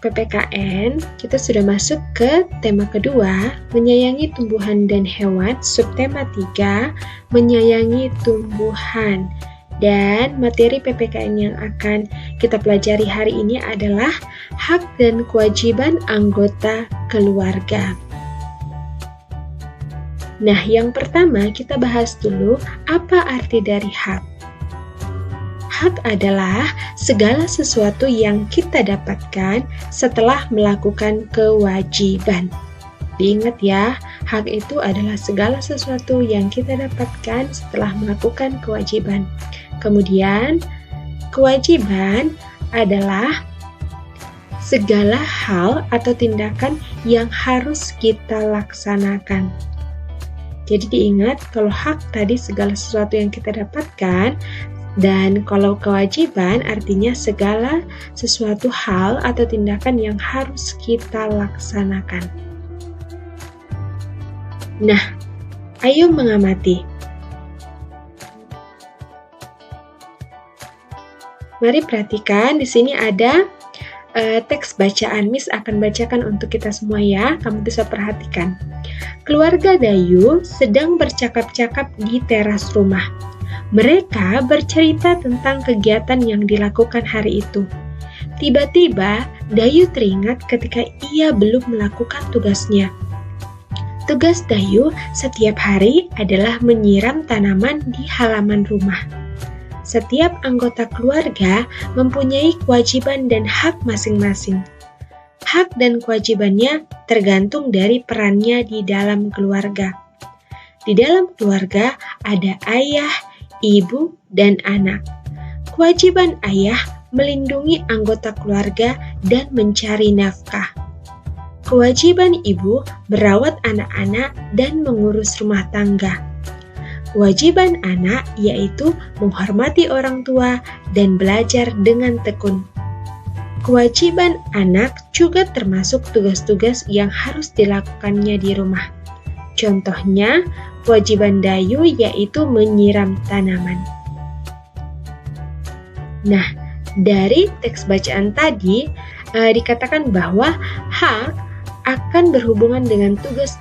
PPKN, kita sudah masuk ke tema kedua, menyayangi tumbuhan dan hewan, subtema 3, menyayangi tumbuhan. Dan materi PPKN yang akan kita pelajari hari ini adalah hak dan kewajiban anggota keluarga. Nah, yang pertama kita bahas dulu apa arti dari hak. Hak adalah segala sesuatu yang kita dapatkan setelah melakukan kewajiban. Diingat ya, hak itu adalah segala sesuatu yang kita dapatkan setelah melakukan kewajiban. Kemudian, kewajiban adalah segala hal atau tindakan yang harus kita laksanakan. Jadi diingat, kalau hak tadi segala sesuatu yang kita dapatkan, dan kalau kewajiban artinya segala sesuatu hal atau tindakan yang harus kita laksanakan. Nah, ayo mengamati. Mari perhatikan, di sini ada teks bacaan. Miss akan bacakan untuk kita semua ya, kamu bisa perhatikan. Keluarga Dayu sedang bercakap-cakap di teras rumah. Mereka bercerita tentang kegiatan yang dilakukan hari itu. Tiba-tiba, Dayu teringat ketika ia belum melakukan tugasnya. Tugas Dayu setiap hari adalah menyiram tanaman di halaman rumah. Setiap anggota keluarga mempunyai kewajiban dan hak masing-masing. Hak dan kewajibannya tergantung dari perannya di dalam keluarga. Di dalam keluarga ada ayah, ibu, dan anak. Kewajiban ayah melindungi anggota keluarga dan mencari nafkah. Kewajiban ibu merawat anak-anak dan mengurus rumah tangga. Kewajiban anak yaitu menghormati orang tua dan belajar dengan tekun. Kewajiban anak juga termasuk tugas-tugas yang harus dilakukannya di rumah. Contohnya, kewajiban Dayu yaitu menyiram tanaman. Nah, dari teks bacaan tadi dikatakan bahwa hak akan berhubungan dengan tugas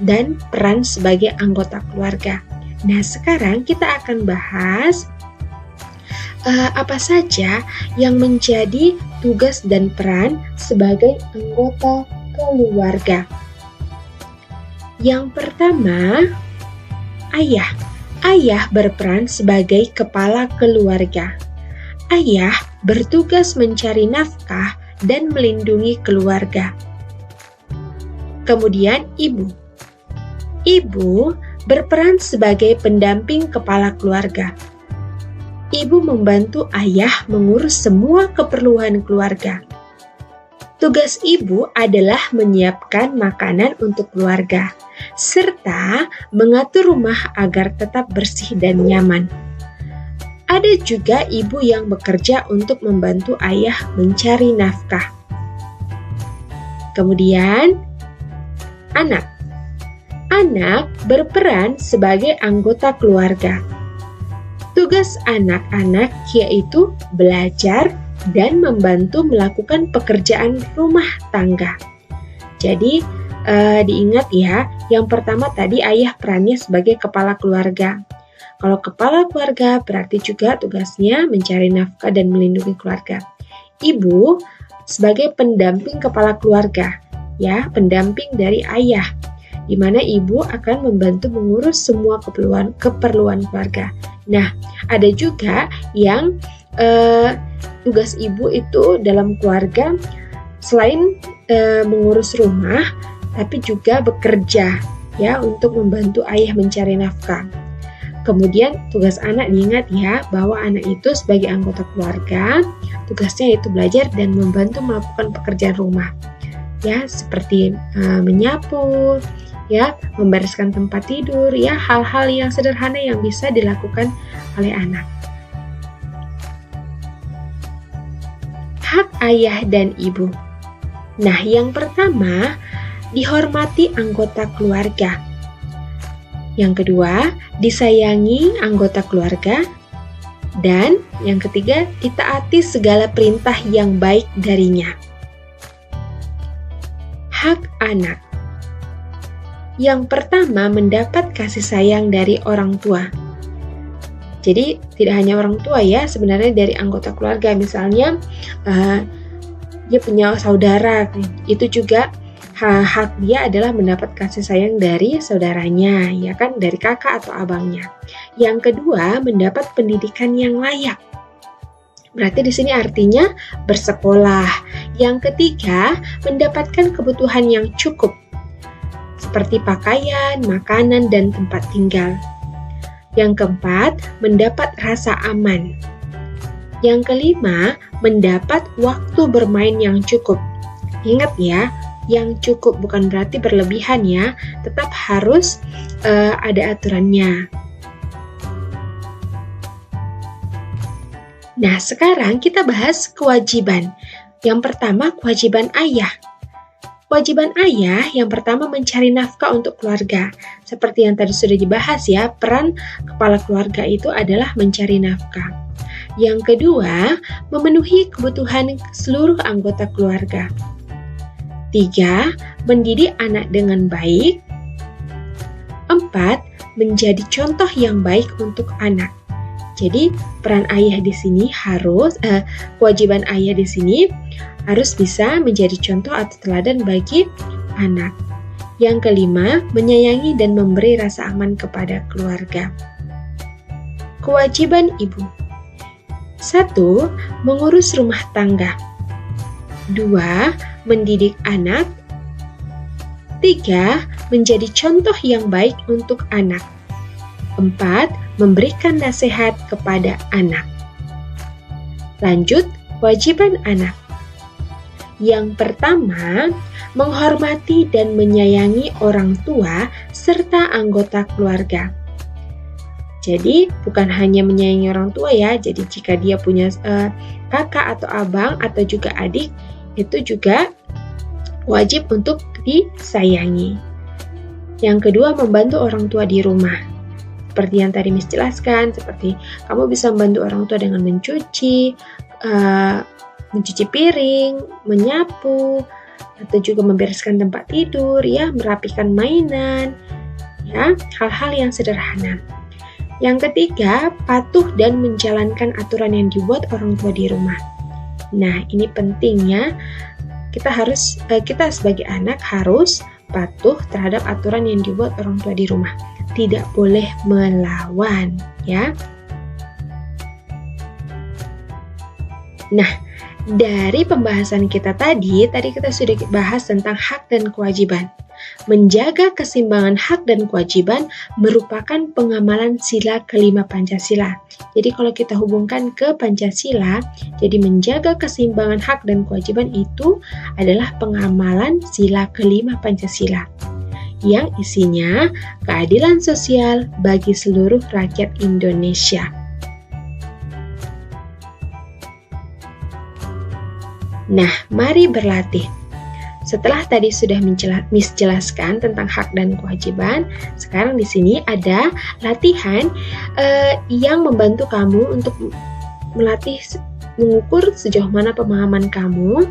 dan peran sebagai anggota keluarga. Nah, sekarang kita akan bahas apa saja yang menjadi tugas dan peran sebagai anggota keluarga. Yang pertama, ayah. Ayah berperan sebagai kepala keluarga. Ayah bertugas mencari nafkah dan melindungi keluarga. Kemudian ibu. Ibu berperan sebagai pendamping kepala keluarga. Ibu membantu ayah mengurus semua keperluan keluarga. Tugas ibu adalah menyiapkan makanan untuk keluarga, serta mengatur rumah agar tetap bersih dan nyaman. Ada juga ibu yang bekerja untuk membantu ayah mencari nafkah. Kemudian, anak. Anak berperan sebagai anggota keluarga. Tugas anak-anak yaitu belajar dan membantu melakukan pekerjaan rumah tangga. Jadi, diingat ya, yang pertama tadi ayah perannya sebagai kepala keluarga. Kalau kepala keluarga berarti juga tugasnya mencari nafkah dan melindungi keluarga. Ibu sebagai pendamping kepala keluarga, ya, pendamping dari ayah, di mana ibu akan membantu mengurus semua keperluan keluarga. Nah, ada juga yang tugas ibu itu dalam keluarga selain mengurus rumah, tapi juga bekerja ya untuk membantu ayah mencari nafkah. Kemudian tugas anak, diingat ya bahwa anak itu sebagai anggota keluarga tugasnya yaitu belajar dan membantu melakukan pekerjaan rumah. Ya, seperti menyapu, ya, membereskan tempat tidur, ya, hal-hal yang sederhana yang bisa dilakukan oleh anak. Hak ayah dan ibu. Nah, yang pertama, dihormati anggota keluarga. Yang kedua, disayangi anggota keluarga. Dan yang ketiga, ditaati segala perintah yang baik darinya. hak anak. Yang pertama, mendapat kasih sayang dari orang tua. Jadi tidak hanya orang tua ya, sebenarnya dari anggota keluarga. Misalnya dia punya saudara, itu juga hak dia adalah mendapat kasih sayang dari saudaranya, ya kan, dari kakak atau abangnya. Yang kedua, mendapat pendidikan yang layak. Berarti di sini artinya bersekolah. Yang ketiga, mendapatkan kebutuhan yang cukup, seperti pakaian, makanan, dan tempat tinggal. Yang keempat, mendapat rasa aman. Yang kelima, mendapat waktu bermain yang cukup. Ingat ya, yang cukup bukan berarti berlebihan ya, tetap harus ada aturannya. Nah, sekarang kita bahas kewajiban. Yang pertama, kewajiban ayah. Kewajiban ayah yang pertama mencari nafkah untuk keluarga. Seperti yang tadi sudah dibahas ya, peran kepala keluarga itu adalah mencari nafkah. Yang kedua, memenuhi kebutuhan seluruh anggota keluarga. 3. Mendidik anak dengan baik. 4. Menjadi contoh yang baik untuk anak. Jadi peran ayah di sini kewajiban ayah di sini harus bisa menjadi contoh atau teladan bagi anak. Yang kelima, menyayangi dan memberi rasa aman kepada keluarga. Kewajiban ibu. 1. Mengurus rumah tangga. 2. Mendidik anak. 3. Menjadi contoh yang baik untuk anak. 4. Memberikan nasihat kepada anak. Lanjut, kewajiban anak. Yang pertama, menghormati dan menyayangi orang tua serta anggota keluarga. Jadi, bukan hanya menyayangi orang tua ya, jadi jika dia punya kakak atau abang atau juga adik, itu juga wajib untuk disayangi. Yang kedua, membantu orang tua di rumah. Seperti yang tadi Miss jelaskan, seperti kamu bisa membantu orang tua dengan mencuci piring, menyapu, atau juga membereskan tempat tidur, ya, merapikan mainan, ya, hal-hal yang sederhana. Yang ketiga, patuh dan menjalankan aturan yang dibuat orang tua di rumah. Nah, ini pentingnya kita sebagai anak harus patuh terhadap aturan yang dibuat orang tua di rumah. Tidak boleh melawan, ya. Nah, dari pembahasan kita tadi kita sudah bahas tentang hak dan kewajiban. Menjaga keseimbangan hak dan kewajiban merupakan pengamalan sila kelima Pancasila. Jadi kalau kita hubungkan ke Pancasila, jadi menjaga keseimbangan hak dan kewajiban itu adalah pengamalan sila kelima Pancasila, yang isinya keadilan sosial bagi seluruh rakyat Indonesia. Nah, mari berlatih. Setelah tadi sudah Miss jelaskan tentang hak dan kewajiban, sekarang di sini ada latihan yang membantu kamu untuk mengukur sejauh mana pemahaman kamu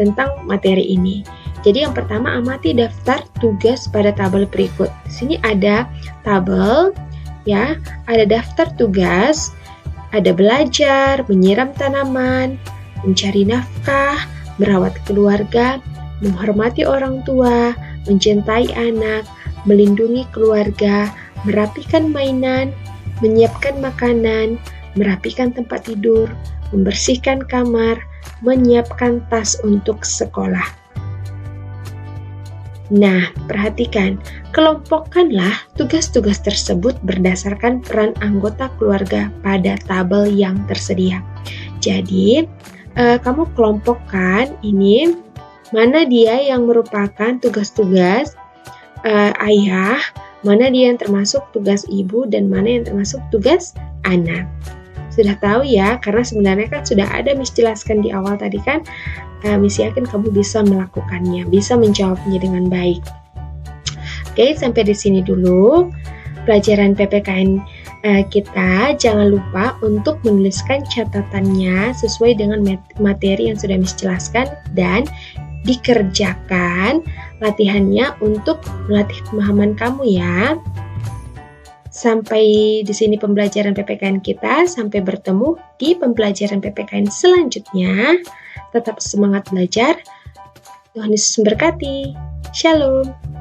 tentang materi ini. Jadi yang pertama, amati daftar tugas pada tabel berikut. Di sini ada tabel, ya, ada daftar tugas, ada belajar, menyiram tanaman, mencari nafkah, merawat keluarga, menghormati orang tua, mencintai anak, melindungi keluarga, merapikan mainan, menyiapkan makanan, merapikan tempat tidur, membersihkan kamar, menyiapkan tas untuk sekolah. Nah, perhatikan, kelompokkanlah tugas-tugas tersebut berdasarkan peran anggota keluarga pada tabel yang tersedia. Jadi, kamu kelompokkan ini, mana dia yang merupakan tugas-tugas ayah, mana dia yang termasuk tugas ibu, dan mana yang termasuk tugas anak. Sudah tahu ya, karena sebenarnya kan sudah ada Miss jelaskan di awal tadi kan. Miss yakin kamu bisa melakukannya, bisa menjawabnya dengan baik. Oke, sampai di sini dulu pelajaran PPKN kita. Jangan lupa untuk menuliskan catatannya sesuai dengan materi yang sudah Miss jelaskan, dan dikerjakan latihannya untuk melatih pemahaman kamu ya. Sampai di sini pembelajaran PPKN kita, sampai bertemu di pembelajaran PPKN selanjutnya. Tetap semangat belajar. Tuhan Yesus memberkati. Shalom.